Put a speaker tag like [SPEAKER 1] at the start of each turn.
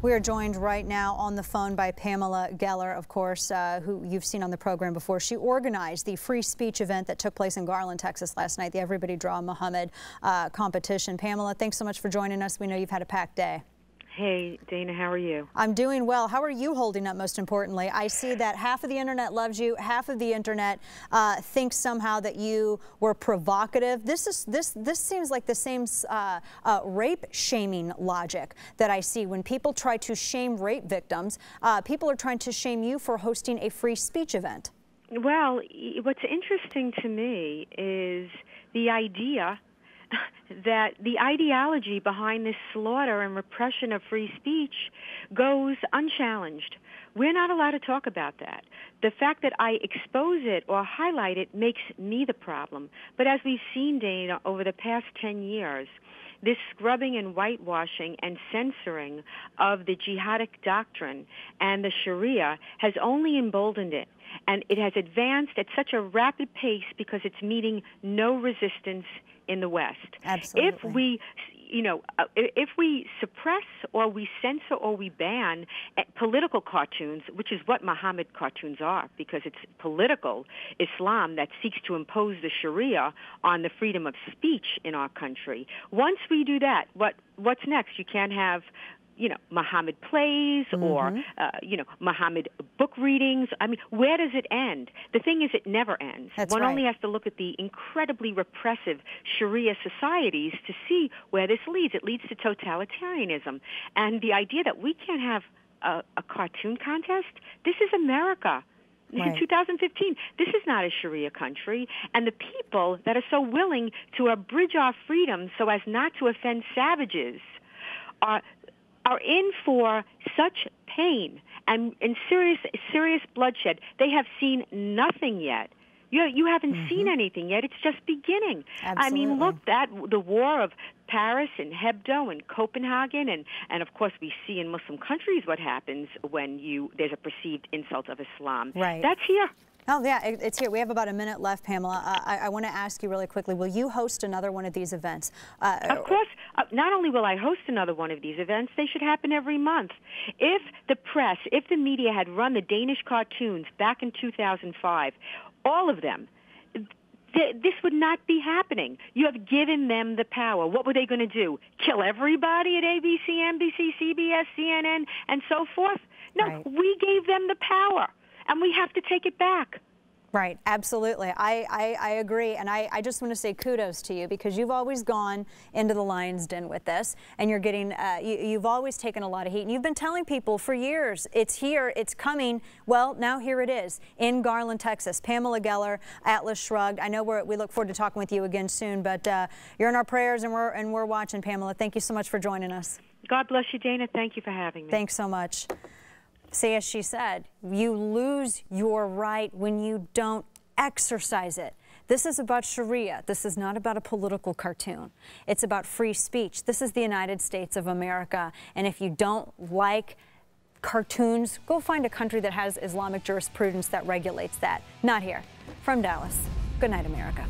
[SPEAKER 1] We are joined right now on the phone by Pamela Geller, of course, who you've seen on the program before. She organized the free speech event that took place in Garland, Texas last night, the Everybody Draw Muhammad competition. Pamela, thanks so much for joining us. We know you've had a packed day.
[SPEAKER 2] Hey, Dana, how are you?
[SPEAKER 1] I'm doing well. How are you holding up, most importantly? I see that half of the internet loves you, half of the internet thinks somehow that you were provocative. This seems like the same rape shaming logic that I see when people try to shame rape victims. People are trying to shame you for hosting a free speech event.
[SPEAKER 2] Well, what's interesting to me is the idea that the ideology behind this slaughter and repression of free speech goes unchallenged. We're not allowed to talk about that. The fact that I expose it or highlight it makes me the problem. But as we've seen, Dana, over the past 10 years, this scrubbing and whitewashing and censoring of the jihadic doctrine and the Sharia has only emboldened it. And it has advanced at such a rapid pace because it's meeting no resistance in the West.
[SPEAKER 1] Absolutely.
[SPEAKER 2] If we suppress or we censor or we ban political cartoons, which is what Muhammad cartoons are, because it's political Islam that seeks to impose the Sharia on the freedom of speech in our country. Once we do that, what's next? You can't have Muhammad plays or, Muhammad book readings. I mean, where does it end? The thing is, it never ends. One only has to look at the incredibly repressive Sharia societies to see where this leads. It leads to totalitarianism. And the idea that we can't have a cartoon contest, this is America.
[SPEAKER 1] Right.
[SPEAKER 2] In 2015, this is not a Sharia country, and the people that are so willing to abridge our freedom so as not to offend savages are in for such pain and serious bloodshed. They have seen nothing yet. You haven't seen anything yet. It's just beginning.
[SPEAKER 1] Absolutely.
[SPEAKER 2] I mean, look, the war of Paris and Hebdo and Copenhagen, and of course we see in Muslim countries what happens when there's a perceived insult of Islam.
[SPEAKER 1] Right.
[SPEAKER 2] That's here.
[SPEAKER 1] Oh, yeah, it's here. We have about a minute left, Pamela. I want to ask you really quickly, will you host another one of these events?
[SPEAKER 2] Of course. Not only will I host another one of these events, they should happen every month. If the press, if the media had run the Danish cartoons back in 2005, all of them, this would not be happening. You have given them the power. What were they going to do? Kill everybody at ABC, NBC, CBS, CNN, and so forth? No,
[SPEAKER 1] right.
[SPEAKER 2] We gave them the power. And we have to take it back.
[SPEAKER 1] Right, absolutely. I agree, and I just want to say kudos to you because you've always gone into the lion's den with this, and you're getting, you've always taken a lot of heat, and you've been telling people for years, it's here, it's coming. Well, now here it is in Garland, Texas. Pamela Geller, Atlas Shrugged. I know we look forward to talking with you again soon, but you're in our prayers, and we're watching, Pamela. Thank you so much for joining us.
[SPEAKER 2] God bless you, Dana. Thank you for having me.
[SPEAKER 1] Thanks so much. See, as she said, you lose your right when you don't exercise it. This is about Sharia. This is not about a political cartoon. It's about free speech. This is the United States of America. And if you don't like cartoons, go find a country that has Islamic jurisprudence that regulates that. Not here. From Dallas, good night, America.